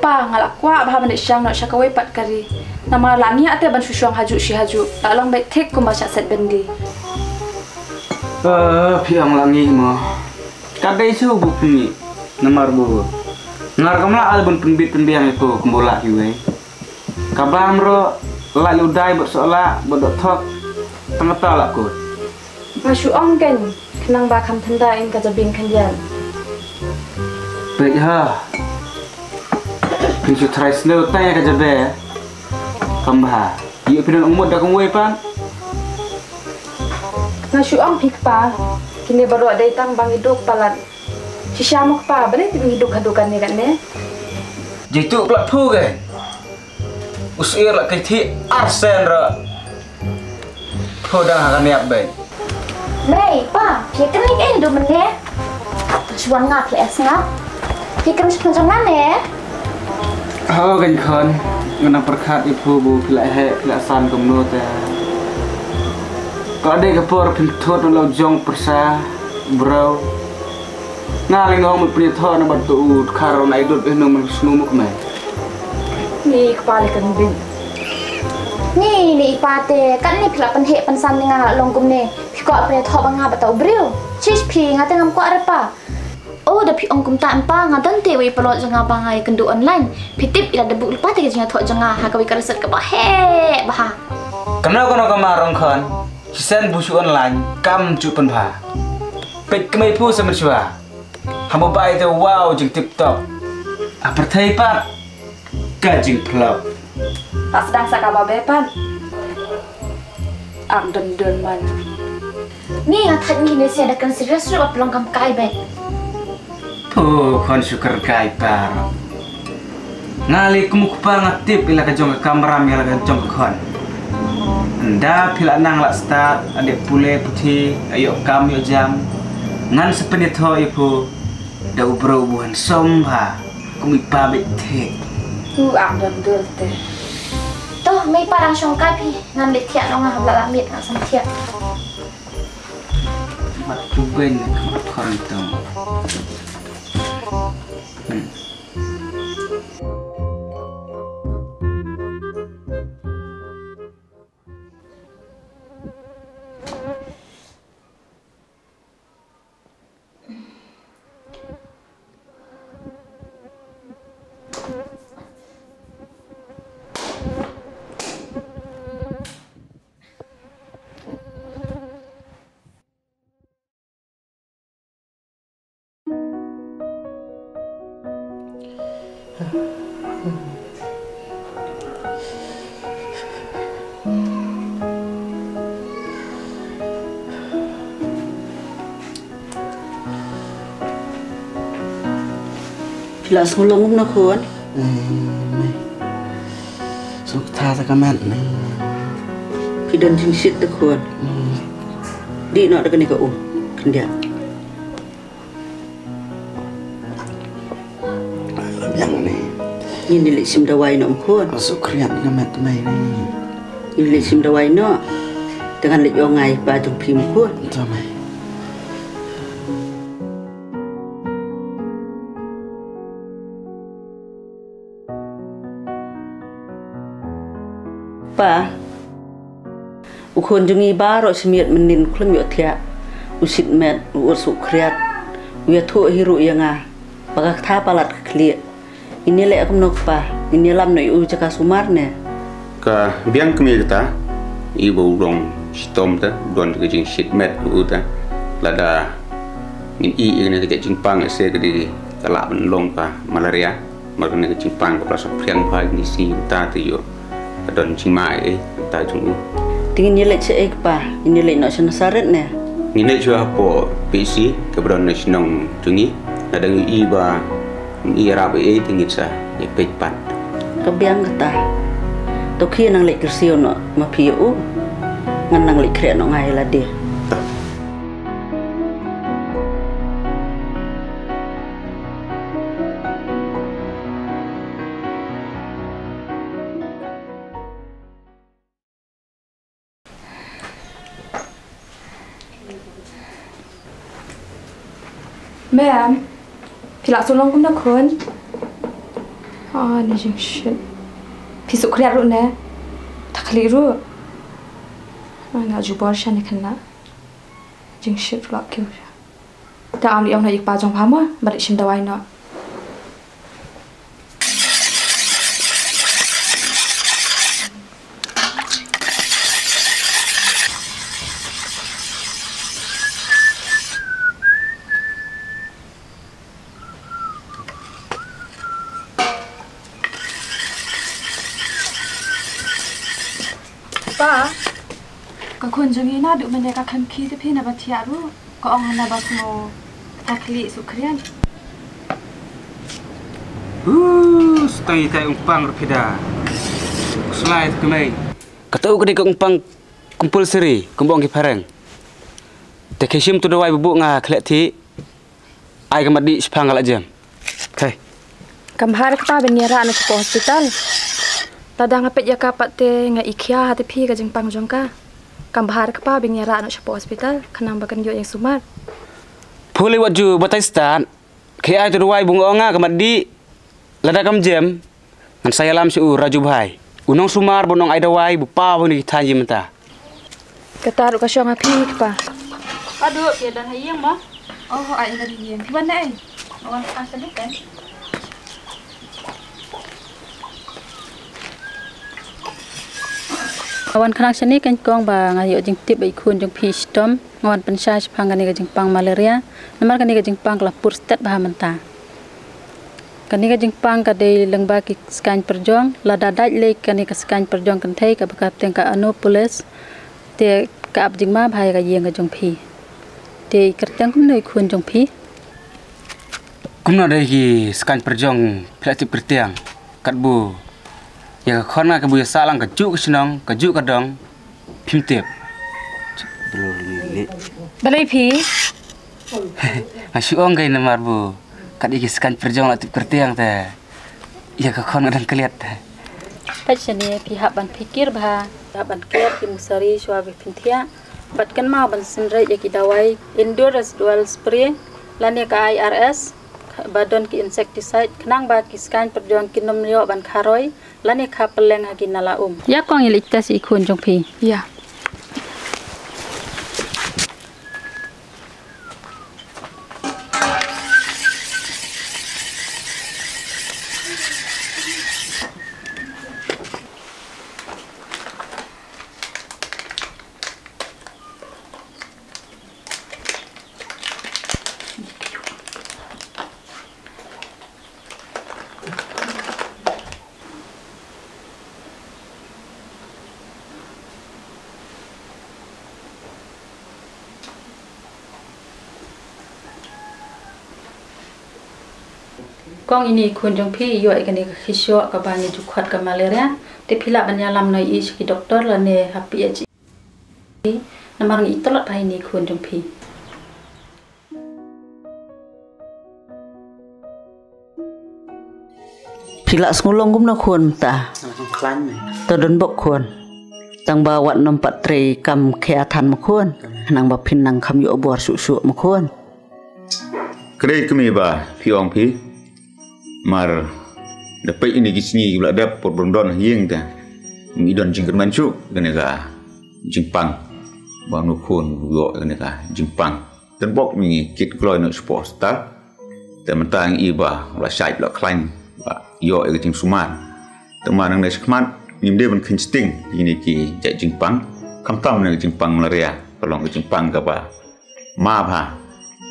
pa ngalak kwa bah manik syang nak syakawai pat kari. Nama lani ate ban susyong haju si haju. Alang baik tek ko baca set bendi. Piang langi mo. Kadai su bu pini. Namar bu. Ngar kamla al bun penbit penbiang itu kumbola kiwe. Kabam ro lalu dai bersola bodok tok tengah talak ko. Masyu ong kan kenang ba kam tanda in kajabin kandian. Baik ha. Pinju try snow tanya kajabe. Kambah. Iya pinang umut dah kongwe pan. Masyu ong pikpa. Kini baru ada itang bang hidup palat. Si syamuk pa, balik ti hidup hadukan ni kan ne? Jitu pelak pu kan. Usir lak kiti arsen ra. Pu dah akan niap baik. Này, pa, phía cái này cái đồ mình nè. Chuan ngap lẹ ngap. Phía cái này trong ngap nè. Kan kon. Ngana perkat ibu bu pelak he pelak san komno ta. Kalau ada kapur pintu dalam jong persa bro. Ngaling ngomong punya thon nak batu karo na idut nom snumuk mai. Ni kepala kan bin. Ni ipate kan ni pelak pen he pen san nga longkum ne. Pi ko pre tho banga batau bril. Chis pi ngate ngam ko arpa. Oh da pi ongkum ta empa ngadan te wi pelot janga bangai kendu online. Pi tip ila debu lupa te janga tho janga ha ka wi kareset ka ba he bah. Kenal kono kamarong kon. Sen busu online kam cu pen pha. Pet kemai pu sama chua. Hamba bai te wow jing TikTok. Apertai pat. Kajing plop. Tak sedang sakaba bepan. Ang den man. Ni ngatat ni ne sia da kan serius ru pelong kam kai be. Oh, kon syukur kai par. Ngali kumuk pa ngatip ila ka jong kamera mi ila ka jong kon. Anda pila nang lak start adik pule putih ayo kam yo jam ngan sepenit ho ibu da ubro buhan somha kumi pabik te Ang den te. Toh mai parang syong kai pi ngan le tia no ngah la lamit ngah sam tia. Mat cuben kemat kon tong. Pila sulung na kuan. Suk tha sa kamat ni. Pidan jing sit ta kuan. Di no da kani ka kendia. Yang ni. Ini le sim dawai no kuan. Suk kriat kamat mai ni. Ini le sim dawai no. Dengan le yo ngai pa jong phim kuan. Samai. Pa, ukon jungi baro semiat menin klem yo tia, usit met ursu kriat, uya tu hiru yanga, bagak tha palat klia. Ini le akam nok pa, ini lam no u jaka sumar ne. Ka biang kemi kita, ibu rong stom ta, don ke jing shit met u ta, lada in ini ke jing pang se ke di kalak long pa malaria, marune ke jing pang ke prasa priang pa ni si ta tu yo. Don cimai ta chung. Tingin nilai cek pa, ini nilai nak sana saret ne. Nilai jua po PC keberon nasional tungi, ada iba rabe tinggi sa ye pet. Kebiang kata, toki nang lek kersio no mapiu, ngan nang lek kre no ngai lah dia. Ma'am, pila sulong kum na kun. ni jing shit. Pisuk kriat ru ne. Takli ru. Nga jubor shan kena. Jing shit lak kêu. Ta am li ong na ik pa jong phama, balik shim dawai na. Pa, kau kunjungi na duk menjaga kaki tapi na batia ru. Kau orang na bas mo takli sukrian. Setang itai umpang repida. Slide kemai. Kata aku dekat umpang kumpul seri, kumpul ki pareng. Tekesim tu dawai bubuk nga khlek ti. Ai kamat di sepang galak jam. Hai. Kamhar ka benyara na sa hospital. Tada nga pet yakapat te nga ikhya hati pi ka jingpang jongka. Kamhar ka pa benyara na sa hospital kanang bagan yo yang sumar. Puli waju batai stan. Ke ai tu dawai bungo nga kamat di. Lada kam jam. Ngan saya lam si raju bhai. Unong sumar bonong ai dawai bu pa ni thanji menta. Kata ru ka syong api pa. Aduh, ya dan hayang mah. Oh, ai ngadi yen. Pi ban ai. Orang asal ni kan. Awan kanak sini kan kong ba ngayo jing tip ba ikun jing pistom ngawan pensya sepang kani ka jing pang malaria namar kani ka jing pang lapur stat bah menta kani ka jing pang ka de lengba ki skan perjong lada daj le kani ka skan perjong kan thai ka bakat teng ka Anopolis te ka ab jing ma bhai ka yeng ka jong pi te kertang kum noi khun jong pi Kumna dai ki skan perjong plastik kertiang kat bu. Ya khona ka buya salang ka juk senong ka juk ka dong pimtep. Bro ni. Balai pi. Masih ong kai namar bu. Kat iki skan perjong la tip kertiang ta. Ya ka khona dang keliat ta. pat sini pihak ban pikir bah ban care ki musari shwa pintia bat kan ma ban sinrai ya ki dawai indoor residual spray lani ka IRS badon ki insecticide khnang ba ki scan perjuang kinom yo ban kharoi lani kha peleng ha ki nala ya kong ilikta si khun jong phi ya kong ini khun jong phi yo kan ni khisyo ka ba ni jukhat ka malaria te phila banya lam noi is ki doctor la ne happy achi namar ni tolot pai ni khun jong phi phila ngulong gum na khun ta to don bok khun tang ba wat nom patre kam khia than ma khun nang ba phin nang kham yo bor su su ma khun kre kemi ba piong pi mar dapat ini gisni gula dap por bondon yeng ta mi don jingkan manchu gane ga jingpang bang no khon yo gane ga jingpang ten bok mi kit gloi no sport ta te mentang iba la sai la klein ba yo e ting suman te manang ne skman nim de ban kinsting ini ki ja jingpang kam tam ne jingpang malaria kolong jingpang ga ba ma ba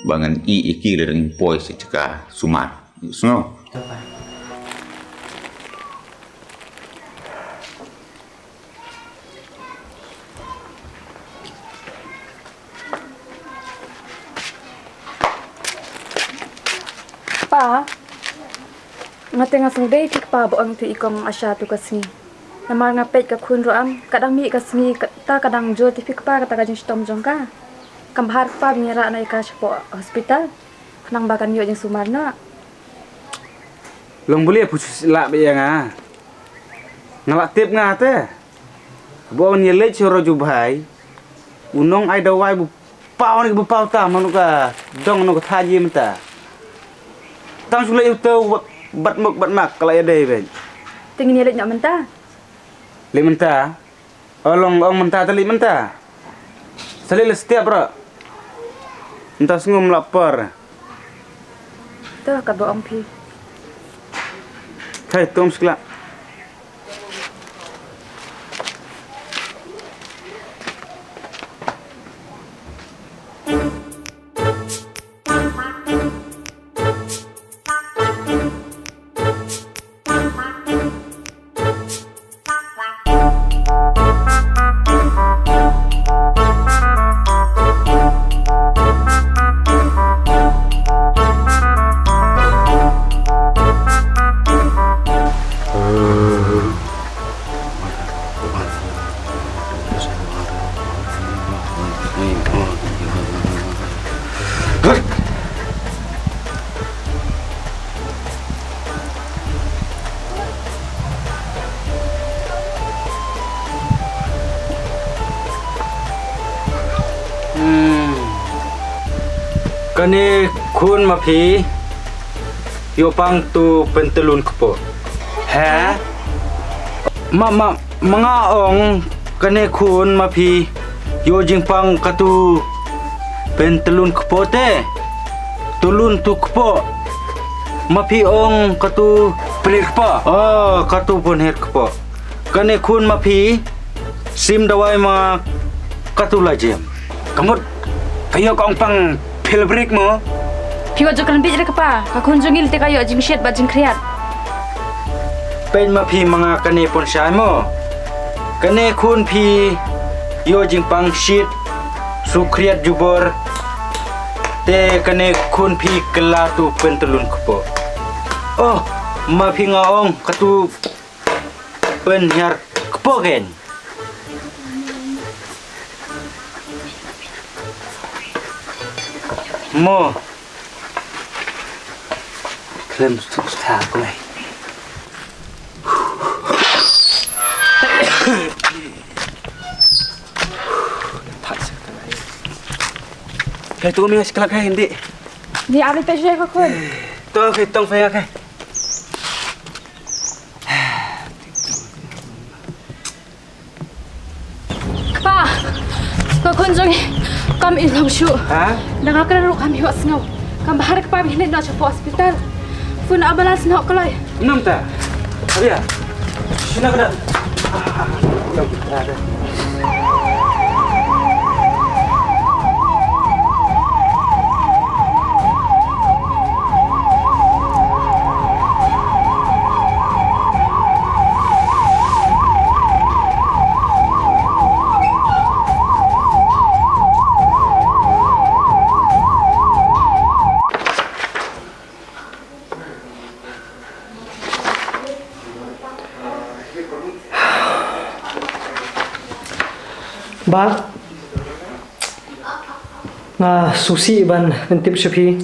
bangan i ki le ding poi se ka suman sngo Pa, ngatenga sungdei tik pa boang tu ikong asya tu kasni. Namar ngapet ka khun roam, kadang mi kasni ta kadang jo tipik pa kata kajing stom jongka. Kambhar pa binyara na ika spo hospital. Nang bakan yo jing sumarna. Long boleh putus lak be nga. Ngalak tip nga te. Bo ni lech ro jubai. Unong ai dawai bu pau ni bu pau ta manuka dong no ka thaji menta. Tang sule itu bat muk bat mak kalau ada ben. Tingin nilit nak mentah. Li mentah. Olong mentah tali mentah. Salil setiap bro. Entah sungguh lapar. Tu kat bo pi. Hai tom sekelak. Kani kun mapi yo pang tu pentelun kepo. Ha? Mangaong kani kun mapi yo jingpang katu pentelun kepo te. Tulun tu kepo. Mapi ong katu pelir kepo. Oh, katu pun her kepo. Kani kun mapi sim dawai ma katu lajem. Kamu kayo kong pang pilbrik mo. Piwa jokan bijre kapa. Ka kunjungil te kayo jing shet ba jing kriat. Pen ma pi mga kane pon shay mo. Kane kun pi yo jing pang shit su kriat jubor. Te kane kun pi kelatu pentelun kepo. Oh, ma pi ngaong katu pen yar kepo gen. Mo Klem susah aku ni. Kaya tu kami ngasih kelak kaya hindi. Ni abis peshe ko kun. Tu kaya tong faya kaya. Pa. Ka kunjungi kam ilong shu. Ha? Nangakala kami was ngaw. Kam bahar ka pa bihin na sa hospital. Fun ambulance na kalay. Enam ta? Habis ya? Sini aku dah. Yang ada. Ba nga susi ban mentip shapi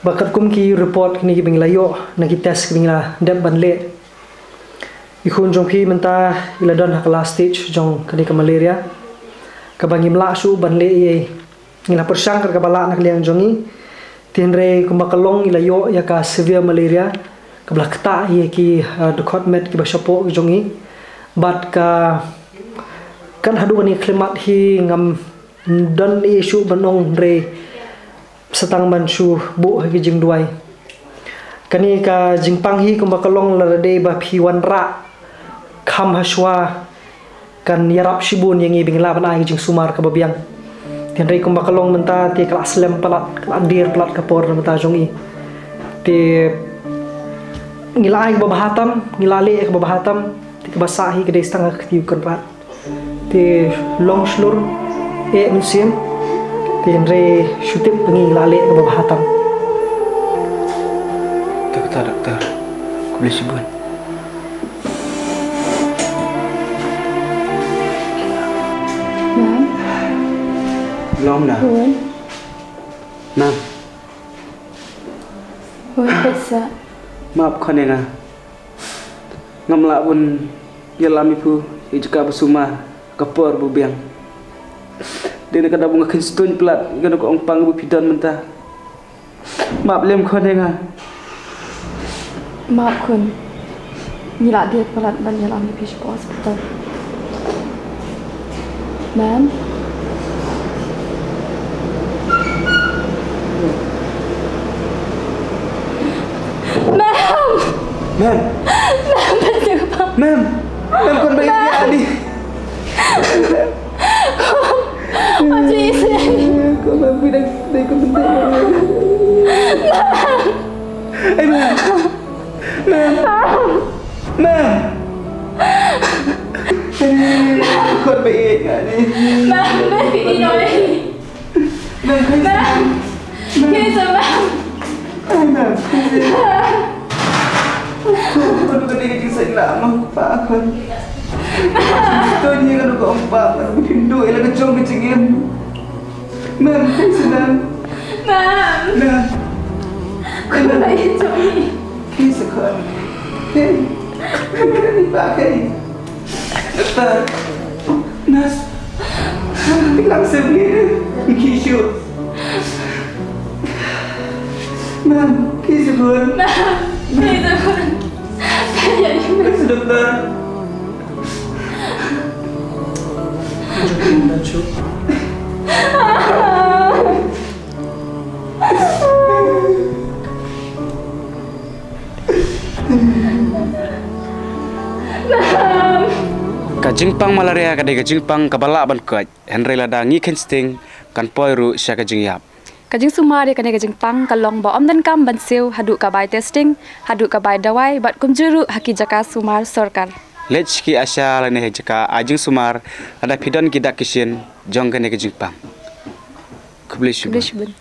bakat kum ki report ni bing layo na ki test bing la dep ban le ikhun jong ki menta ila don hakala stage jong kani ka malaria ka bangi mla su ban le ye ngila persang ka bala nak liang jongi tinre kum bakalong ila yo ya ka severe malaria ka blakta ye ki dokot met ki ba shapo jongi bat ka kan hadu ni klimat hi ngam don isu banong re setang ban su bu hi jing duai kani ka jingpang hi kum bakalong la de ba phi wan ra kham haswa kan yarap shibun yang ibing la ban ai jing sumar ka babiang tian re kum bakalong menta ti kelas lem palat dir palat kapor menta jongi ti ngilai ba bahatam ngilale ka bahatam ti ka basahi ke destang ka tiu kan rat ti long slur musim ti re shutip pengi lale ke bahatam dokter aku boleh sibun belum dah Nam Bisa maaf kau ngamla pun yalam ibu ijka bersuma kapor bubiang dia nak bunga kinstun pelat kan ko ong pang bu pidan mentah maaf lem kau Maaf kun. Nila dia pelat ban yalam di fish hospital. Ma'am. Ma'am. Ma'am. Ma'am con baik dia ni. Macam ini. Kau mampu dah kau bentuk. Eh ma'am. Ma'am. Con baik ni. Ma'am, baby nói. Ma'am. Khi sao ma'am? Ma'am. Con bukan dia kerja saya lama pak kan. Tôi như là có ông bà mà mình đuổi là cái trông cái chừng em. Ma'am, senang. Ma'am. Ma'am. Kau baik Johnny. Khi sẽ khởi. Hey. Bà cái. Dokter. Nas. Bilang saya beli khi chưa. Ma'am, khi sẽ khởi. Khi sao khởi? Kasi dokter. Jom dan Syuk. Kajingpang malaria kadai kajingpang kabala ban kaj Henry lada ngi kensting kan poiru sya kajingyap. Kajing sumari kane kajing pang kalong ba om dan kam ban siu hadu kabai testing hadu kabai dawai bat kumjuru haki jaka sumar sorkar. Lech ki asya lane jaka ajing sumar ada pidon kidak kisin jong kane kajingpang. Kublish. Kublish bun.